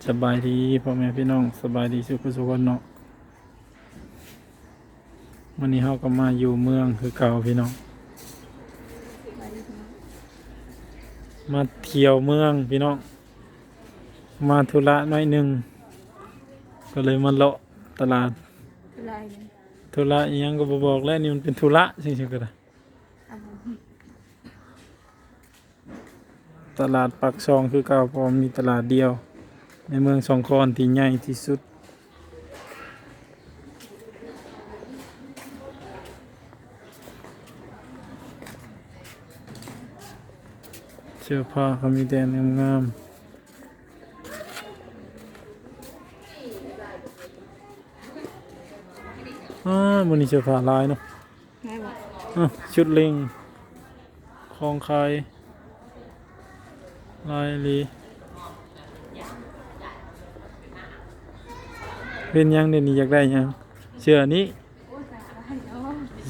สบายดีพ่อแม่พี่น้องสบายดีสุขสุขคนเนาะวันนี้เราก็มาอยู่เมืองคือเก่าพี่น้องมาเที่ยวเมืองพี่น้องมาธุระน้อยหนึ่งก็เลยมาเลาะตลาดธุระอิหยังก็บ่บอกแล้วนี่มันเป็นธุระจริงๆก็ได้ตลาดปักซองคือเก่าเพราะมีตลาดเดียวในเมืองสองคอนที่ใหญ่ที่สุดเสื้อผ้าเขามีแต่งามๆมันนี้เสื้อผ้าลายเนาะชุดลิงคองคายลายลีเป็นยังเดี๋ยวนี้อยากได้ยังเสื้อนี้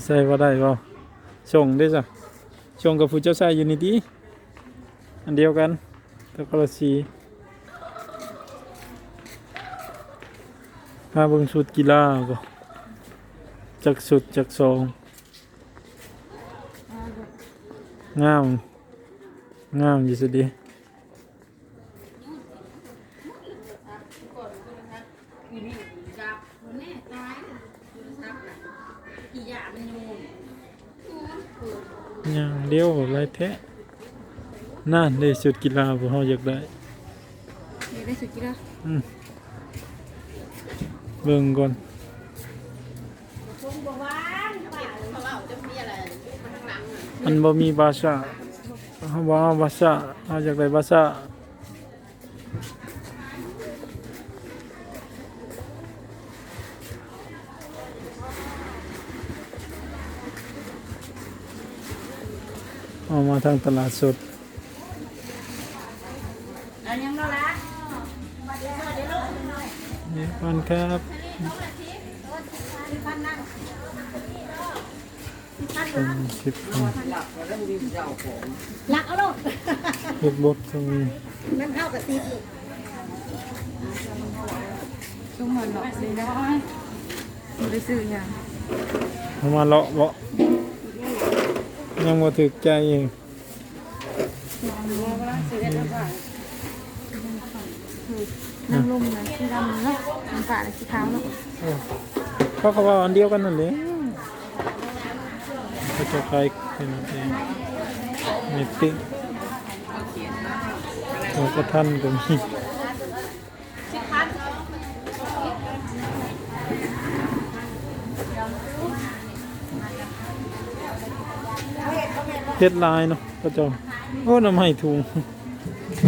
ใส่ว่าได้เปล่าส่งได้จ้ะส่งกับผู้เจ้าชายอยู่นี่ดีอันเดียวกันแต่คนละสีมาเบิ่งชุดกีฬาก็จักสุดจักซองงามงามอยู่สิดีอย่างเดียวอะไรแท้นั่นได้สุดกีฬาพวกเขาอยากได้ได้สุดกีฬาเบิ่งก่อนมันบ่มีภาษาเขาบอกว่าภาษาเขาอยากได้ภาษาเอามาทางตลาดสดนี่พันครับ10 พันลักเอาลูกเฮ็ดบดตรงนี้นั่นเข้ากับตีช่วงมันหลอกเลยนะไม่ได้ซื้ออย่างเอามาเลาะบ่ยังบ่ถึกใจเองน้ำลมนะสีดำเนาะน้ำตาลสีขาวเนาะเขาว่าอันเดียวกันนั่นแหละเขาจะคล้ายเป็นเองไม่ติ้งหัวกระทันก็มีเฮ็ดลายเนาะก็เจ้าโอ้น้ำไม้ถุง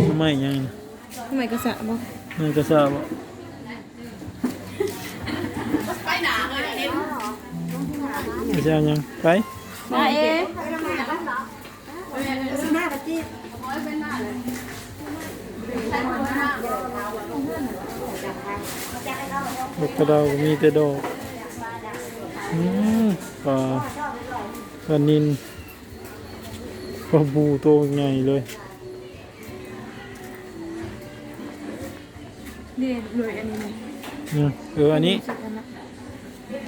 น้ำไม้ยังนะ ทำไมกระสะบ่นี่ก็ทราบบ่ไปหนาเลยเห็นไม่ใช่ยังไปมาเองหน้าปะจีดอกกระเดามีแต่ดอกปลาปลานิลปลาบูตัวใหญ่เลยนี่เลยอันนี้อันนี้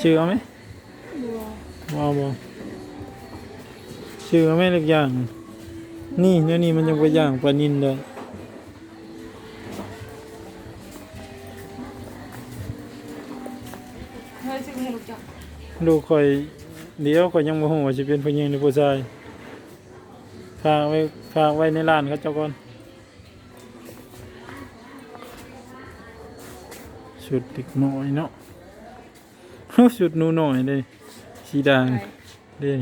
ชื่อเอาไหมว้าวชื่อเอาไหมเล็กอย่างนี่เดี๋ยวนี้มันยังไปย่างปลานิลเลยลูกคอยเดี๋ยวคอยยังโมโหว่าจะเป็นผู้หญิงหรือผู้ชายฝากไว้ในร้านเขาเจ้าก่อนชุดเด็กน้อยเนาะชุดหนูน้อยเลยสีด่างเลย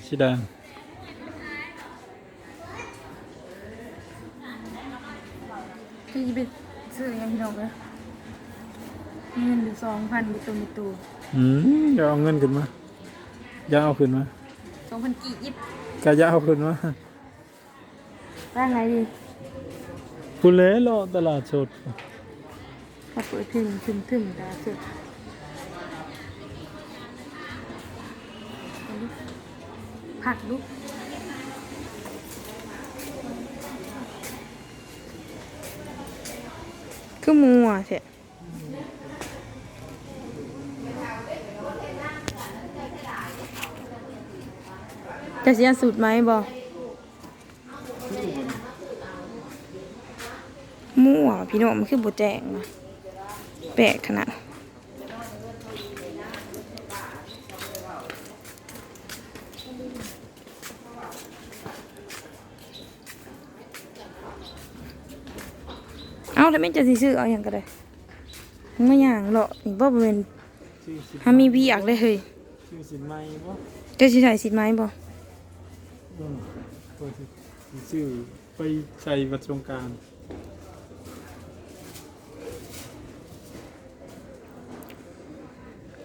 สีด่างที่จะไปซื้อยังพี่น้องเลยเงินอยู่2,000มีตัวอย่าเอาเงินขึ้นมาอย่าเอาขึ้นมา2,000กี่ยิบก็อย่าเอาขึ้นมาได้ไงดีคุณเล่รอตลาดสดถ้าเปิดถึงตลาดสดผักลูก อ คือมัวแท้จะเสียสูตรไหมบ่มั่วพี่น้องมันคือบ่แจ้งนะแปลกขนาดเอาแต่ไม่จะสิซื้อเอาอย่างก็ได้มันไม่อย่างหรอกนี่บ่เป็น ชื่อสิ ถ้ามีพี่อยากได้เฮ้ย ชื่อสินไม้บ่ จะสิใส่สิทธิ์ไหมบ่ ตัวสิชื่อไปใส่บัตรสงกรานต์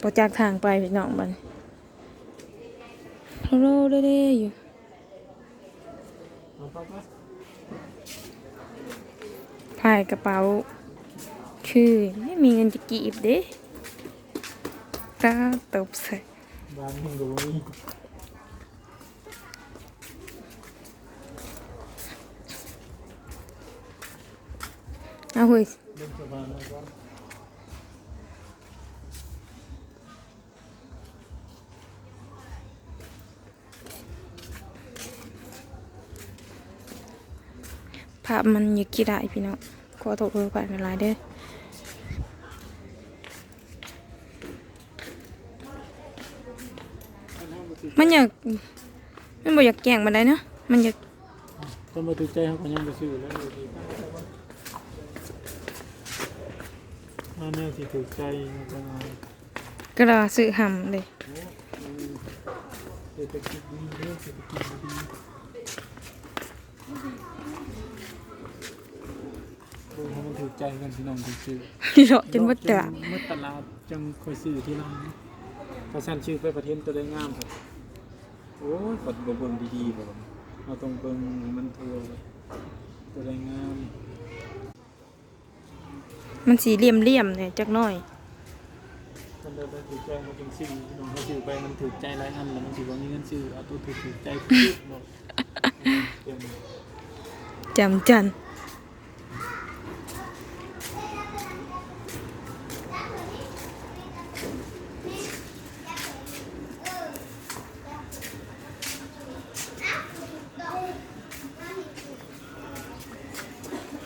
บ่จากทางไปพี่น้องบัดโลเด้ๆอยู่ เอาไป พายกระเป๋าคือไม่มีเงินจะกีบเด้ตาตบใส่ บ้านมึงก็บ่มี เอาเฮ้ย เล่นสบายนะก่อน ภาพมันอยากกี่ได้พี่น้องขอโทษด้วยกันหลายเด้อมันอยากมันบ่อยากแกล้งมันได้เนาะมันอยาก คนบ่ถูกใจเขาก็ยังบ่ซื้อแล้วอยู่ดีมาแนวที่ถูกใจแล้วก็มา กระซื้อห่ำเลย เศรษฐกิจดีเด้อเศรษฐกิจดีดูให้มันถูกใจกันพี่น้องถูกซื้อ พี่เลาะจนว่าตา เมื่อตลาดจังค่อยซื้อที่ร้านพอสั่นชื่อไปประเทศตัวได้งามครับโอ้ยกดบ่เบิ่งดีๆบ่เราต้องเบิ่งให้มันทั่วตัวได้งาม มันสีเหลี่ยมๆเนี่ยจักหน่อย มันเดินไปถูกใจมันจึงซื้อน้องเขาซื้อไปมันถูกใจหลายอันแล้วมันสิบ่มีเงินซื้อเอาตัวถูกใจปุ๊บหมดเตรียม จำจัน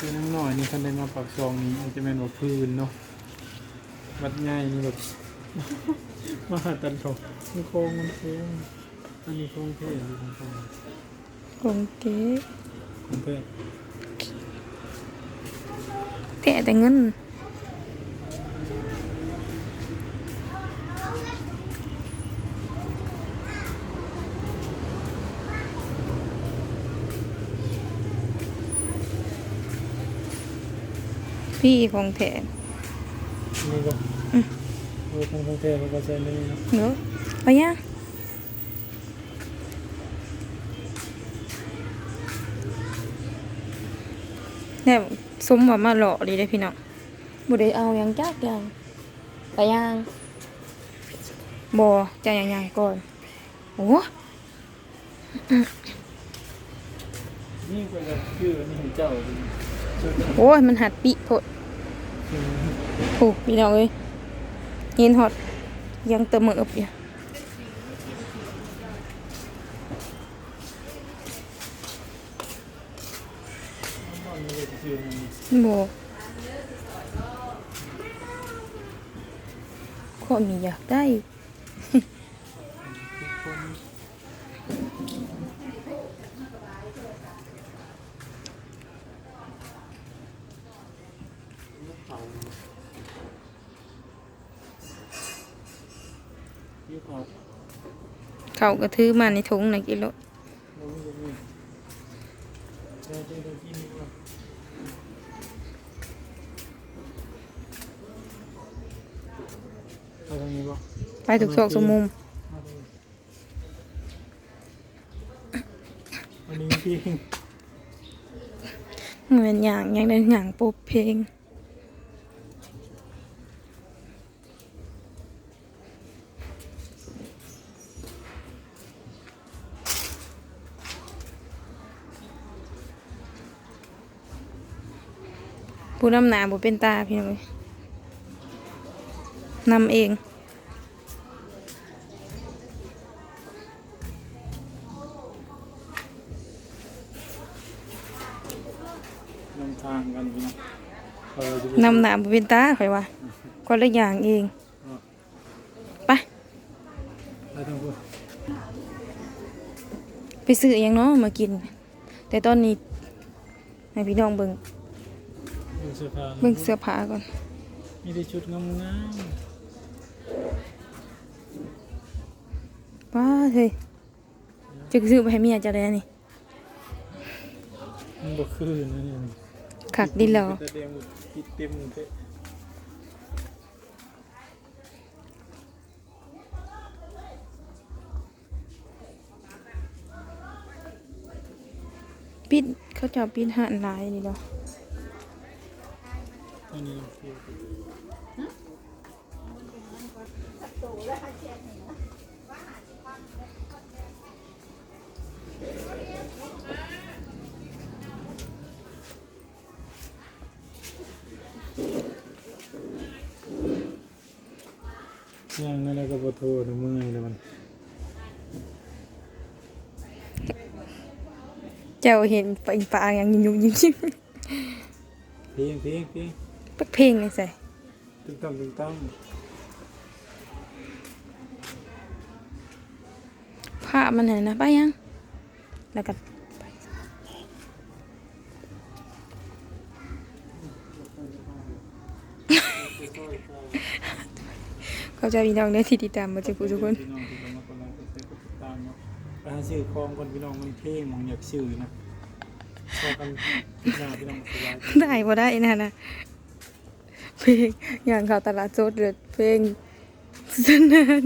คือน้ำหน่อยนี่คันได้มาปากซองนี้มันจะแม่นว่าพื้นเนาะวัดง่ายนี่แบบ มหาตันทองมันโค้งมันโค้งอันนี้โค้งเท่อันนี้โค้ง ของเก๋ โค้งเท่ แต่เงินพี่ของแถม นี่ก็โอ้โค้งเท่แล้วก็ใช้นี่เนาะ เนอะไปยังเนี่ยสมว่ามาหล่อดีได้พี่น้องบ่ได้เอาหยังจักอย่างไปยังบ่จะยังไงก่อนโอ้ นี่ก็จะชื่อนี่ของเจ้าเป็นชื่อ โอ้ยมันหัดปิโพดโอ้พี่น้องเอ้ยเห็นฮอดยังเตะมือบอยู่ นี่ก็ชื่อนี่ บ่ข้อมีอยากได้ ทุกคนที่ขอบ เขาก็ถือมาในถุงนะกิโล เราไม่รู้นี่เราจะได้กินว่าไปทางนี้บ่ ไปถูกซอกสกมุม อันนี้ที่ มันเป็นอย่างยังเดินอย่างปบเพลง ผู้นำหนาบ่เป็นตาพี่น้องเอ้ยนำเอง นำทางกันพี่น้องจะไป นำหนาบ่เป็นตาข่อยว่าคนละอย่างเองไป ไปทางพูด ไปซื้ออหยังเนาะมากิน แต่ตอนนี้ให้พี่น้องเบิ่ง เบิ่งเสื้อผ้า เบิ่งเสื้อผ้าก่อน มีแต่ชุดงาม ว้าเฮ้ยจะซื้อไปให้เมียจะได้นี่ ๆมันบ่คือนะเนี่ย คักดิแล้ว แต่เต็มคิดเต็มเตะ ปิดเขาจะปิดห้านหลายนี่เนาะ อันนี้คือ ย่างนั่นแหละก็บ่โทษเมื่อยแล้วมัน เจ้าเห็นปลาอย่างยุ่งยิ้มยิ้ม เพลง ปักเพลงเลยใส่ ตึ้งตั้ม ผ้ามันเห็นนะไปยังแล้วก็ไปเขาใจะพี่น้องได้ที่ติดตามมาจากผู้ทุกคน พี่น้องที่กำลังกำลังติดตามเนาะไปหาซื้อของคนพี่น้องมันเพลงมันอยากซื้อนะพอกันหน้าพี่น้องสบาย ได้บ่ได้นะเพลงอย่างข่าวตลาดสดเดือดเพลงสนาน